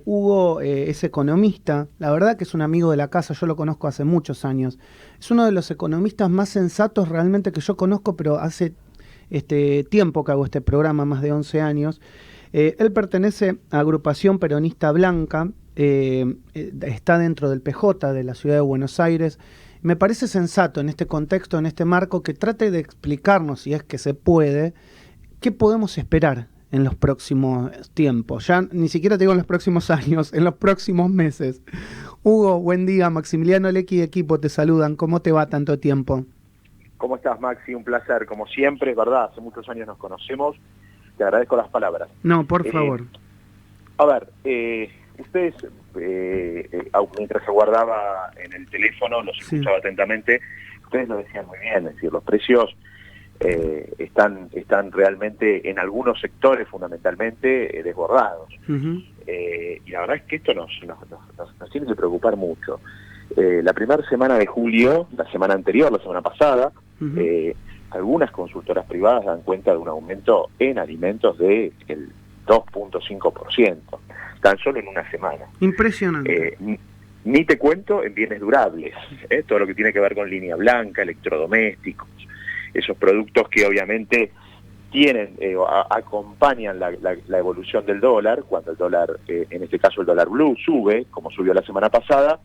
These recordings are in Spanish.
Hugo es economista, la verdad que es un amigo de la casa, yo lo conozco hace muchos años. Es uno de los economistas más sensatos realmente que yo conozco, pero hace tiempo que hago este programa, más de 11 años. Él pertenece a Agrupación Peronista Blanca, está dentro del PJ de la ciudad de Buenos Aires. Me parece sensato en este contexto, en este marco, que trate de explicarnos, si es que se puede, qué podemos esperar en los próximos tiempos. Ya ni siquiera te digo en los próximos años, en los próximos meses. Hugo, buen día. Maximiliano Lecky y equipo te saludan. ¿Cómo te va tanto tiempo? ¿Cómo estás, Maxi? Un placer. Como siempre, es verdad, hace muchos años nos conocemos. Te agradezco las palabras. No, por favor. A ver, ustedes, mientras se guardaba en el teléfono, los escuchaba atentamente, ustedes lo decían muy bien, es decir, los precios están realmente en algunos sectores fundamentalmente desbordados. Y la verdad es que esto nos tiene que preocupar mucho. La primera semana de julio, la semana anterior, la semana pasada, algunas consultoras privadas dan cuenta de un aumento en alimentos del 2.5%, tan solo en una semana. Impresionante. Ni te cuento en bienes durables, todo lo que tiene que ver con línea blanca, electrodomésticos, esos productos que obviamente tienen acompañan la evolución del dólar. Cuando el dólar, en este caso el dólar blue, sube, como subió la semana pasada,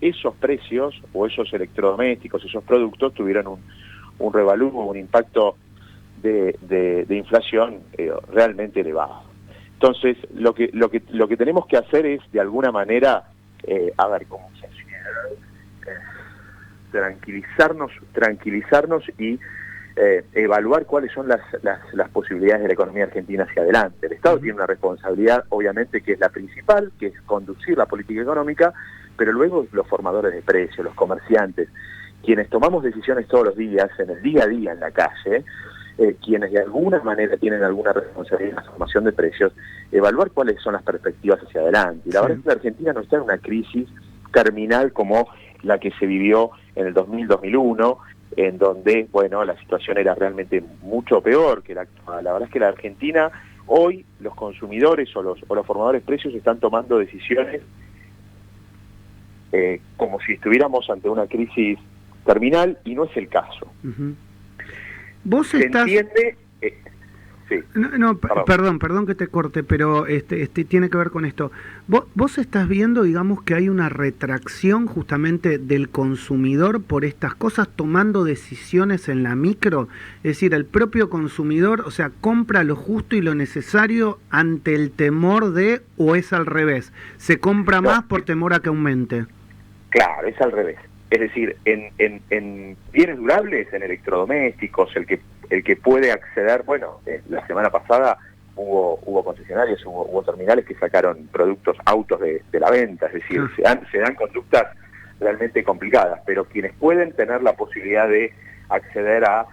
esos precios o esos electrodomésticos, esos productos tuvieron un revalúo, un impacto de inflación realmente elevado. Entonces, lo que tenemos que hacer es, de alguna manera, a ver cómo se tranquilizarnos y evaluar cuáles son las posibilidades de la economía argentina hacia adelante. El Estado tiene una responsabilidad, obviamente, que es la principal, que es conducir la política económica, pero luego los formadores de precios, los comerciantes, quienes tomamos decisiones todos los días, en el día a día en la calle, quienes de alguna manera tienen alguna responsabilidad en la formación de precios, evaluar cuáles son las perspectivas hacia adelante. Y la verdad es que la Argentina no está en una crisis terminal como la que se vivió en el 2000-2001, en donde, bueno, la situación era realmente mucho peor que la actual. La verdad es que la Argentina, hoy, los consumidores o los formadores de precios están tomando decisiones como si estuviéramos ante una crisis terminal, y no es el caso. ¿Vos ¿Se estás... entiende? Sí. No, perdón que te corte, pero tiene que ver con esto. ¿Vos estás viendo, digamos, que hay una retracción justamente del consumidor por estas cosas, tomando decisiones en la micro? Es decir, el propio consumidor, o sea, compra lo justo y lo necesario ante el temor de, o es al revés, se compra más por temor a que aumente. Claro, es al revés. Es decir, en bienes durables, en electrodomésticos, el que puede acceder, bueno, la semana pasada hubo concesionarios, hubo terminales que sacaron autos de la venta, es decir, se dan conductas realmente complicadas, pero quienes pueden tener la posibilidad de acceder a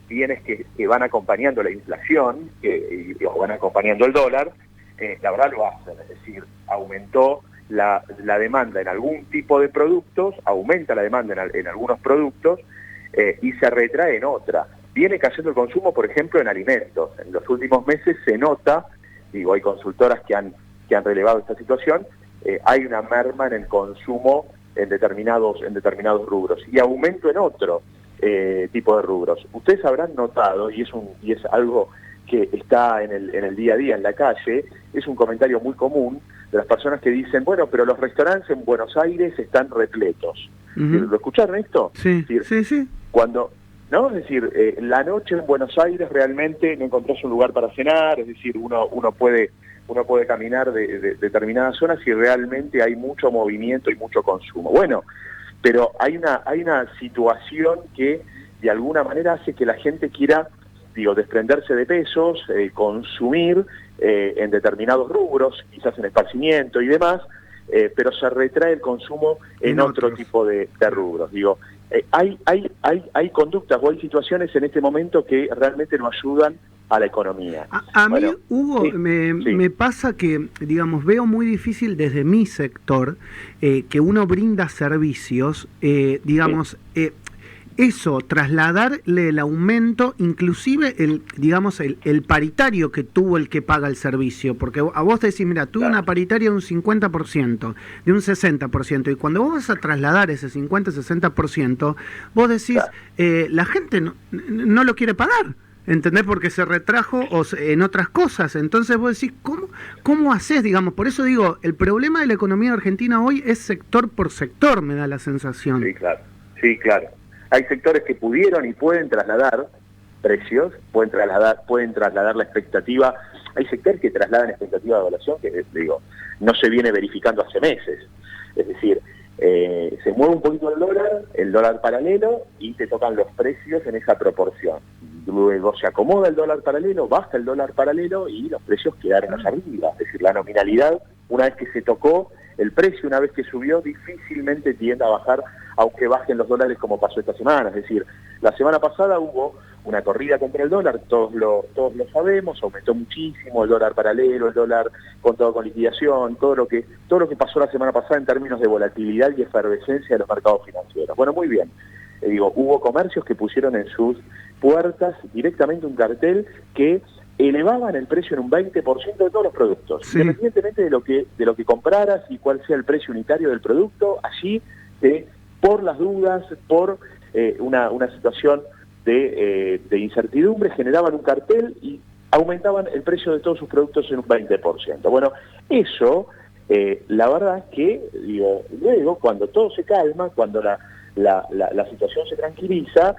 bienes que van acompañando la inflación, o van acompañando el dólar, la verdad lo hacen, es decir, aumentó la demanda en algún tipo de productos, aumenta la demanda en algunos productos y se retrae en otra. Viene cayendo el consumo, por ejemplo, en alimentos. En los últimos meses se nota, hay consultoras que han relevado esta situación, hay una merma en el consumo en determinados rubros y aumento en otro tipo de rubros. Ustedes habrán notado, y es algo que está en el día a día en la calle, es un comentario muy común de las personas que dicen, bueno, pero los restaurantes en Buenos Aires están repletos. ¿Lo escucharon esto? Sí, es decir, sí. Cuando, ¿no? Es decir, la noche en Buenos Aires realmente no encontrás un lugar para cenar, es decir, uno puede caminar de determinadas zonas y realmente hay mucho movimiento y mucho consumo. Bueno, pero hay una situación que de alguna manera hace que la gente quiera, desprenderse de pesos, consumir en determinados rubros, quizás en esparcimiento y demás, pero se retrae el consumo en otro tipo de rubros. Hay conductas o hay situaciones en este momento que realmente no ayudan a la economía. A mí, Hugo, me pasa que, digamos, veo muy difícil desde mi sector que uno brinda servicios, eso, trasladarle el aumento, inclusive el paritario que tuvo el que paga el servicio, porque a vos te decís, mira, tuve una paritaria de un 50%, de un 60%, y cuando vos vas a trasladar ese 50-60%, vos decís, la gente no lo quiere pagar. ¿Entendés? Porque se retrajo en otras cosas. Entonces vos decís, ¿cómo haces? Digamos, por eso digo, el problema de la economía argentina hoy es sector por sector, me da la sensación. Sí, claro. Hay sectores que pudieron y pueden trasladar precios, pueden trasladar la expectativa. Hay sectores que trasladan expectativa de evaluación que, no se viene verificando hace meses. Es decir, se mueve un poquito el dólar paralelo, y te tocan los precios en esa proporción. Luego se acomoda el dólar paralelo, baja el dólar paralelo y los precios quedaron allá arriba. Es decir, la nominalidad, una vez que se tocó, el precio, una vez que subió, difícilmente tiende a bajar, aunque bajen los dólares como pasó esta semana. Es decir, la semana pasada hubo una corrida contra el dólar, todos lo sabemos, aumentó muchísimo el dólar paralelo, el dólar contado con liquidación, todo lo que pasó la semana pasada en términos de volatilidad y efervescencia de los mercados financieros. Bueno, muy bien. Hubo comercios que pusieron en sus puertas directamente un cartel que elevaban el precio en un 20% de todos los productos. Sí. Independientemente de lo que compraras y cuál sea el precio unitario del producto, allí por las dudas, por una situación de incertidumbre, generaban un cartel y aumentaban el precio de todos sus productos en un 20%. Bueno, eso, la verdad es que, luego, cuando todo se calma, cuando la situación se tranquiliza,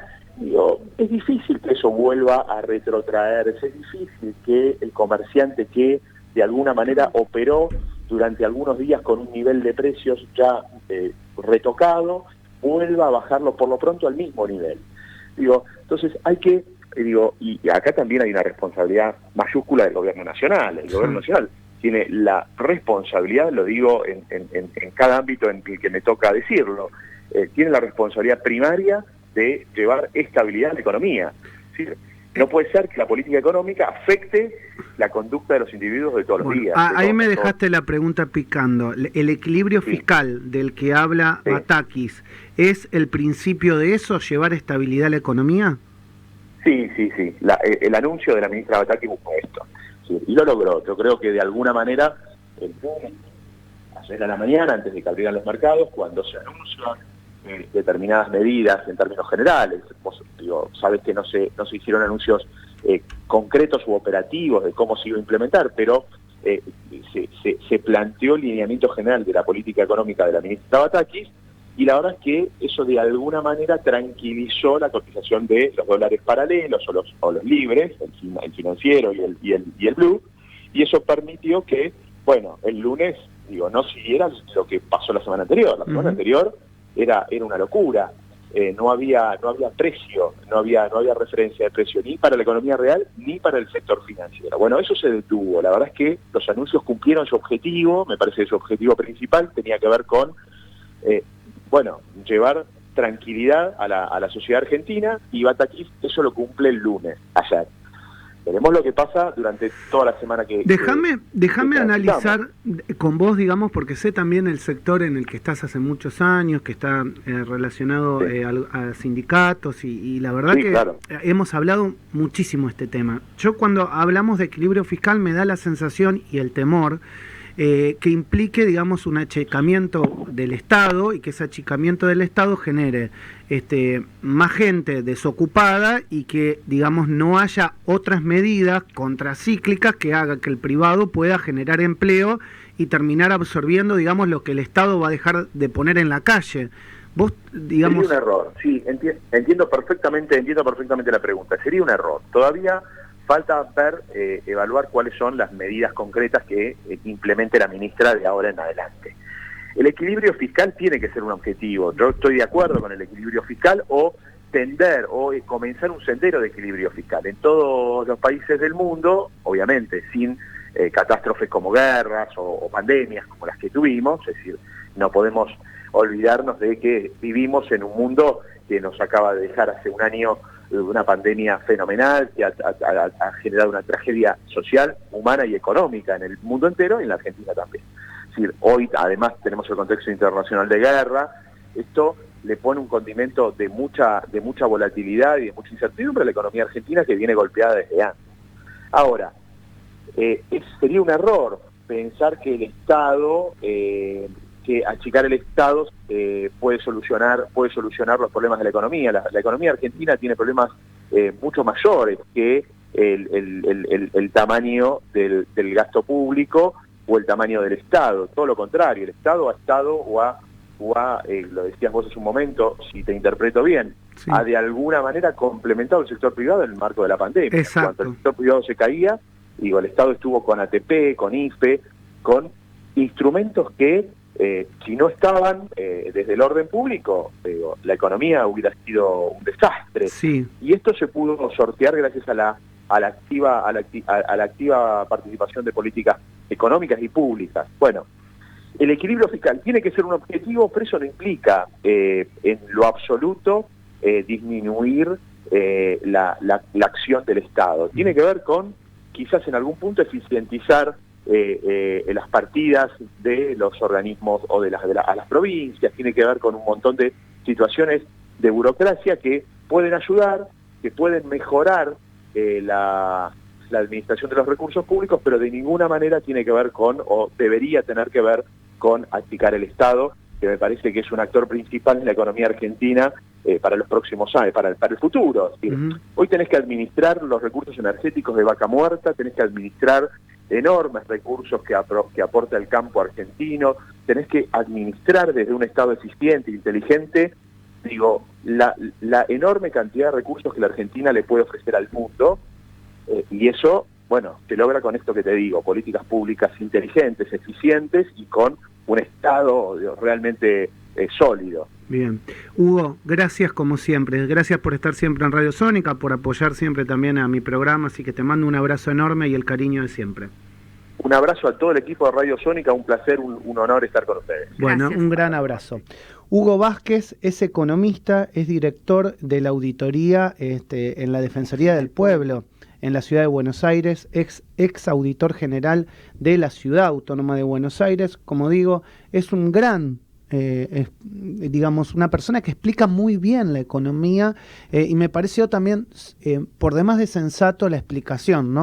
es difícil que eso vuelva a retrotraerse, es difícil que el comerciante que de alguna manera operó durante algunos días con un nivel de precios ya retocado, vuelva a bajarlo por lo pronto al mismo nivel. Entonces hay que, y acá también hay una responsabilidad mayúscula del gobierno nacional. El gobierno nacional tiene la responsabilidad, lo digo en cada ámbito en el que me toca decirlo, tiene la responsabilidad primaria de llevar estabilidad a la economía. Es decir, no puede ser que la política económica afecte la conducta de los individuos de todos los días. Ahí me dejaste la pregunta picando. El equilibrio fiscal del que habla Batakis, ¿es el principio de eso, llevar estabilidad a la economía? Sí. El anuncio de la ministra Batakis buscó esto. Sí, y lo logró. Yo creo que de alguna manera, el lunes, ayer a la mañana, antes de que abrieran los mercados, cuando se anuncian determinadas medidas en términos generales, vos, sabes que no se hicieron anuncios concretos u operativos de cómo se iba a implementar, pero se planteó el lineamiento general de la política económica de la ministra Batakis, y la verdad es que eso de alguna manera tranquilizó la cotización de los dólares paralelos o los libres, el financiero y el blue, y eso permitió que, el lunes, no siguiera lo que pasó la semana anterior. La semana anterior era una locura. No había precio, no había referencia de precio ni para la economía real ni para el sector financiero. Bueno, eso se detuvo. La verdad es que los anuncios cumplieron su objetivo. Me parece que su objetivo principal tenía que ver con llevar tranquilidad a la sociedad argentina, y Batakis eso lo cumple el lunes, ayer. Veremos lo que pasa durante toda la semana que... Déjame analizar con vos, porque sé también el sector en el que estás hace muchos años, que está relacionado a sindicatos, y la verdad que hemos hablado muchísimo de este tema. Yo cuando hablamos de equilibrio fiscal me da la sensación y el temor que implique, un achicamiento del Estado, y que ese achicamiento del Estado genere más gente desocupada, y que, no haya otras medidas contracíclicas que haga que el privado pueda generar empleo y terminar absorbiendo, lo que el Estado va a dejar de poner en la calle. Vos, Sería un error, sí, entiendo perfectamente la pregunta. Sería un error. Todavía falta evaluar cuáles son las medidas concretas que implemente la ministra de ahora en adelante. El equilibrio fiscal tiene que ser un objetivo. Yo estoy de acuerdo con el equilibrio fiscal, o tender o comenzar un sendero de equilibrio fiscal. En todos los países del mundo, obviamente, sin catástrofes como guerras o pandemias como las que tuvimos, es decir, no podemos olvidarnos de que vivimos en un mundo que nos acaba de dejar hace un año una pandemia fenomenal que ha generado una tragedia social, humana y económica en el mundo entero, y en la Argentina también. Es decir, hoy además tenemos el contexto internacional de guerra. Esto le pone un condimento de mucha volatilidad y de mucha incertidumbre a la economía argentina, que viene golpeada desde antes. Ahora, sería un error pensar que el Estado, que achicar el Estado puede solucionar los problemas de la economía. La economía argentina tiene problemas mucho mayores que el tamaño del gasto público o el tamaño del Estado. Todo lo contrario, el Estado ha estado lo decías vos hace un momento, si te interpreto bien, sí, ha de alguna manera complementado el sector privado en el marco de la pandemia. Exacto. Cuando el sector privado se caía, el Estado estuvo con ATP, con IFE, con instrumentos que, si no estaban desde el orden público, la economía hubiera sido un desastre. Sí. Y esto se pudo sortear gracias a la activa participación de políticas económicas y públicas. Bueno, el equilibrio fiscal tiene que ser un objetivo, pero eso no implica en lo absoluto disminuir la acción del Estado. Tiene que ver con, quizás en algún punto, eficientizar las partidas de los organismos o a las provincias. Tiene que ver con un montón de situaciones de burocracia que pueden ayudar, que pueden mejorar la administración de los recursos públicos, pero de ninguna manera tiene que ver con, o debería tener que ver con, achicar el Estado, que me parece que es un actor principal en la economía argentina para los próximos años, para el futuro. Es decir, hoy tenés que administrar los recursos energéticos de Vaca Muerta, tenés que administrar enormes recursos que aporta el campo argentino, tenés que administrar desde un Estado eficiente e inteligente, la enorme cantidad de recursos que la Argentina le puede ofrecer al mundo, y eso, bueno, se logra con esto que te digo, políticas públicas inteligentes, eficientes y con un Estado realmente sólido. Bien. Hugo, gracias como siempre. Gracias por estar siempre en Radio Sónica, por apoyar siempre también a mi programa, así que te mando un abrazo enorme y el cariño de siempre. Un abrazo a todo el equipo de Radio Sónica, un placer, un honor estar con ustedes. Bueno, gracias. Un gran abrazo. Hugo Vázquez es economista, es director de la auditoría en la Defensoría del Pueblo en la Ciudad de Buenos Aires, ex auditor general de la Ciudad Autónoma de Buenos Aires. Como digo, es un gran, digamos, una persona que explica muy bien la economía y me pareció también por demás de sensato la explicación, ¿no?